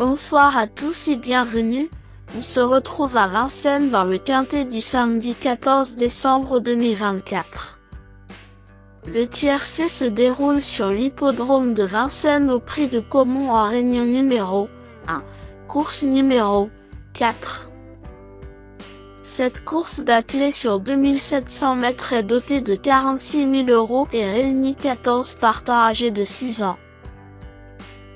Bonsoir à tous et bienvenue, on se retrouve à Vincennes dans le quintet du samedi 14 décembre 2024. Le tiercé se déroule sur l'hippodrome de Vincennes au prix de Caumont en réunion numéro 1, course numéro 4. Cette course d'attelé sur 2700 mètres est dotée de 46 000 € et réunit 14 partants âgés de 6 ans.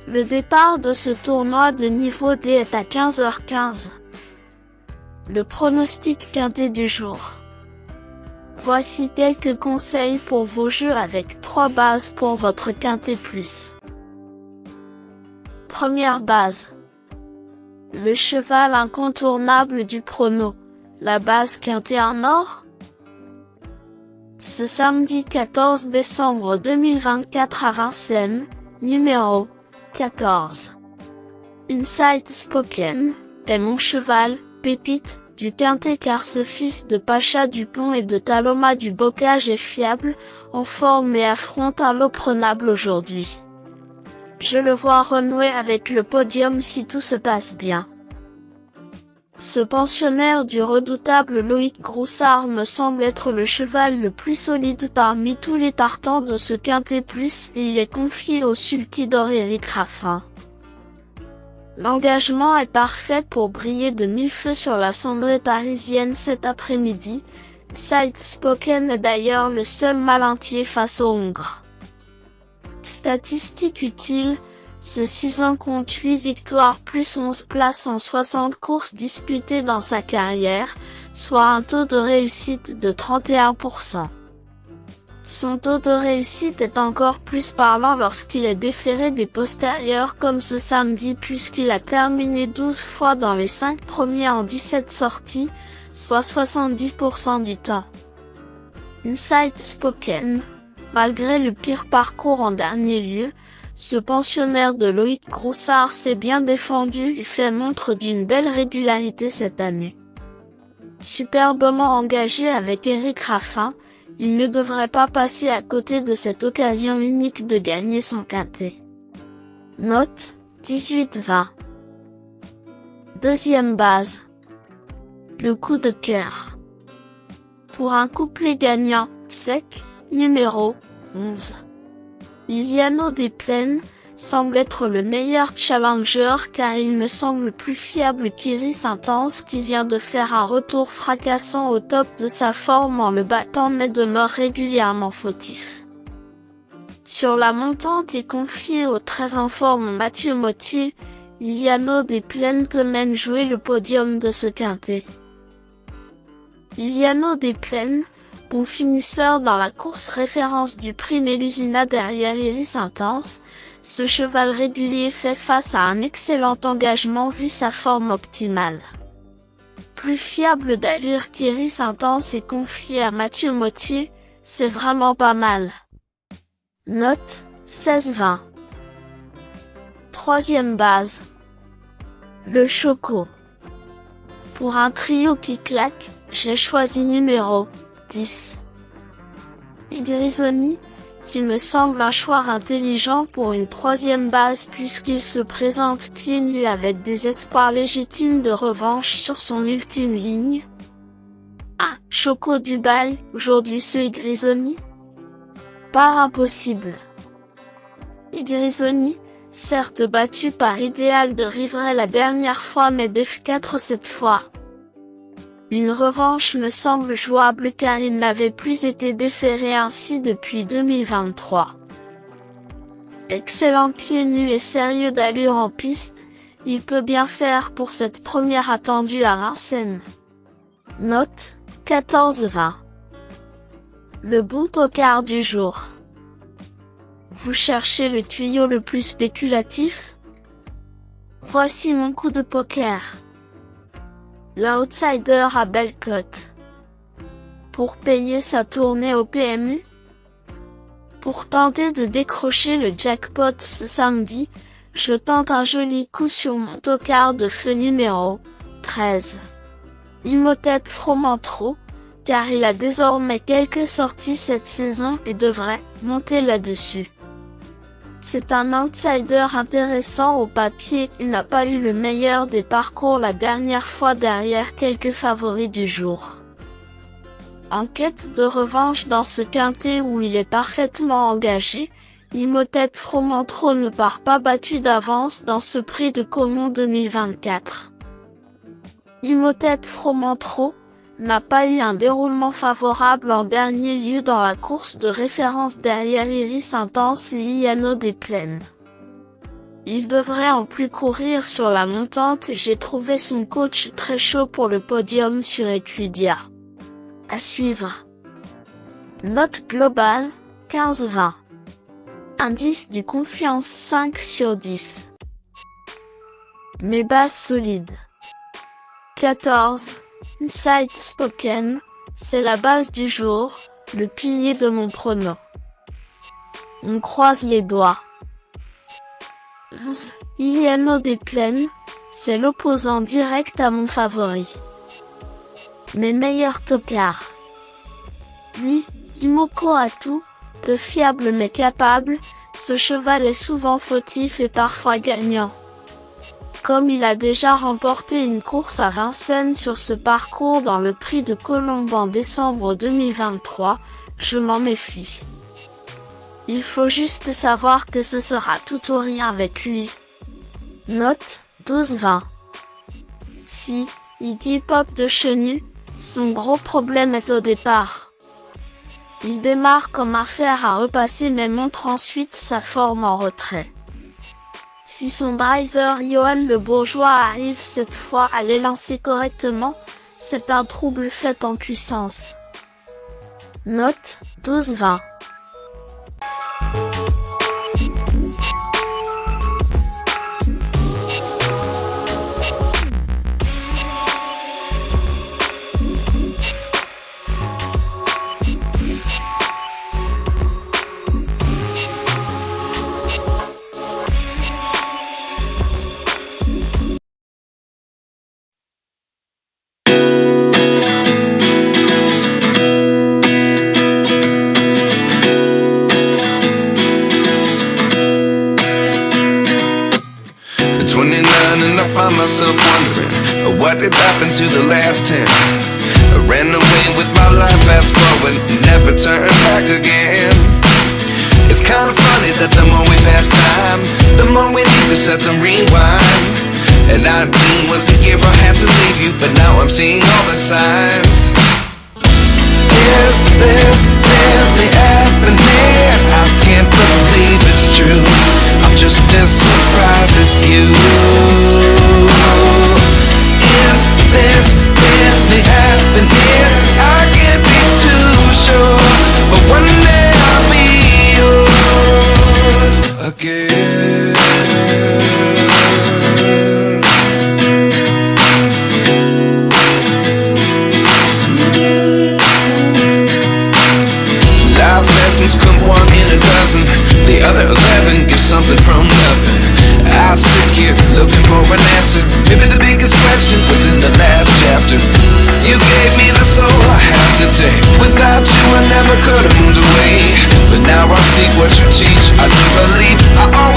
Le départ de ce tournoi de niveau D est à 15h15. Le pronostic quintet du jour. Voici quelques conseils pour vos jeux avec 3 bases pour votre quintet plus. Première base. Le cheval incontournable du prono. La base quintet en or. Ce samedi 14 décembre 2024 à Vincennes, numéro 14. Inside Spoken est mon cheval, pépite, du quintet car ce fils de Pacha Dupont et de Taloma du Bocage est fiable, en forme et affronte un lot prenable aujourd'hui. Je le vois renouer avec le podium si tout se passe bien. Ce pensionnaire du redoutable Loïc Groussard me semble être le cheval le plus solide parmi tous les partants de ce quintet plus et il est confié au sulky-d'or Éric Raffin. L'engagement est parfait pour briller de mille feux sur la cendrée parisienne cet après-midi. Side Spoken est d'ailleurs le seul mal entier face aux Hongres. Statistique utile. Ce 6 ans compte 8 victoires plus 11 places en 60 courses disputées dans sa carrière, soit un taux de réussite de 31%. Son taux de réussite est encore plus parlant lorsqu'il est déféré des postérieurs comme ce samedi puisqu'il a terminé 12 fois dans les 5 premiers en 17 sorties, soit 70% du temps. Inside Spoken. Malgré le pire parcours en dernier lieu, ce pensionnaire de Loïc Groussard s'est bien défendu et fait montre d'une belle régularité cette année. Superbement engagé avec Éric Raffin, il ne devrait pas passer à côté de cette occasion unique de gagner son quintet. Note, 18-20. Deuxième base. Le coup de cœur. Pour un couplet gagnant, sec, numéro 11. Liliano des Plaines semble être le meilleur challenger car il me semble plus fiable qu'Iris Intense qui vient de faire un retour fracassant au top de sa forme en le battant mais demeure régulièrement fautif. Sur la montante et confié au très en forme Mathieu Mottier, Liliano des Plaines peut même jouer le podium de ce quintet. Liliano des Plaines, bon finisseur dans la course référence du prix Mélusina derrière Iris Intense, ce cheval régulier fait face à un excellent engagement vu sa forme optimale. Plus fiable d'allure qu'Iris Intense et confié à Mathieu Mottier, c'est vraiment pas mal. Note, 16-20. Troisième base. Le Choco. Pour un trio qui claque, j'ai choisi numéro 10. Idrisoni, qui me semble un choix intelligent pour une troisième base puisqu'il se présente pieds nus avec des espoirs légitimes de revanche sur son ultime ligne. Ah, Choco Dubail, aujourd'hui ce Idrisoni? Pas impossible. Idrisoni, certes battu par Idéal de Rivray la dernière fois mais Def4 cette fois. Une revanche me semble jouable car il n'avait plus été déféré ainsi depuis 2023. Excellent pieds nus et sérieux d'allure en piste, il peut bien faire pour cette première attendue à Vincennes. Note, 14-20. Le bon poker du jour. Vous cherchez le tuyau le plus spéculatif? Voici mon coup de poker. L'outsider à belle cote. Pour payer sa tournée au PMU? Pour tenter de décrocher le jackpot ce samedi, je tente un joli coup sur mon tocard de feu numéro 13. Imhotep Fromentro, car il a désormais quelques sorties cette saison et devrait monter là-dessus. C'est un outsider intéressant au papier, il n'a pas eu le meilleur des parcours la dernière fois derrière quelques favoris du jour. En quête de revanche dans ce quintet où il est parfaitement engagé, Imhotep Fromantro ne part pas battu d'avance dans ce prix de Caumont 2024. Imhotep Fromantro n'a pas eu un déroulement favorable en dernier lieu dans la course de référence derrière Iris Intense et Iliano des Plaines. Il devrait en plus courir sur la montante et j'ai trouvé son coach très chaud pour le podium sur Equidia. À suivre. Note globale, 15-20. Indice du confiance 5 sur 10. Mes bases solides. 14. Inside Spoken, c'est la base du jour, le pilier de mon prono. On croise les doigts. 11. Iliano des Plaines, c'est l'opposant direct à mon favori. Mes meilleurs tocards. 8. Imoko Atu, peu fiable mais capable, ce cheval est souvent fautif et parfois gagnant. Comme il a déjà remporté une course à Vincennes sur ce parcours dans le prix de Colombes en décembre 2023, je m'en méfie. Il faut juste savoir que ce sera tout ou rien avec lui. Note, 12-20. Si, Iggy Pop de Chenu, son gros problème est au départ. Il démarre comme un fer à repasser mais montre ensuite sa forme en retrait. Si son driver Johan Le Bourgeois arrive cette fois à les lancer correctement, c'est un trouble fait en puissance. Note, 12-20. Myself wondering what did happen to the last 10. I ran away with my life, fast forward, never turn back again. It's kind of funny that the more we pass time, the more we need to set them rewind. And 19 was the year I had to leave you, but now I'm seeing all the signs. Is this really happening? I can't believe it's true. I'm just as surprised as you. Is this really happening? I can't be too sure, but one day I'll be yours again. Life lessons come one in a dozen. The other 11 give something from nothing. I sit here looking for an answer. Maybe the biggest question was in the last chapter. You gave me the soul I have today. Without you I never could have moved away. But now I see what you teach. I do believe I always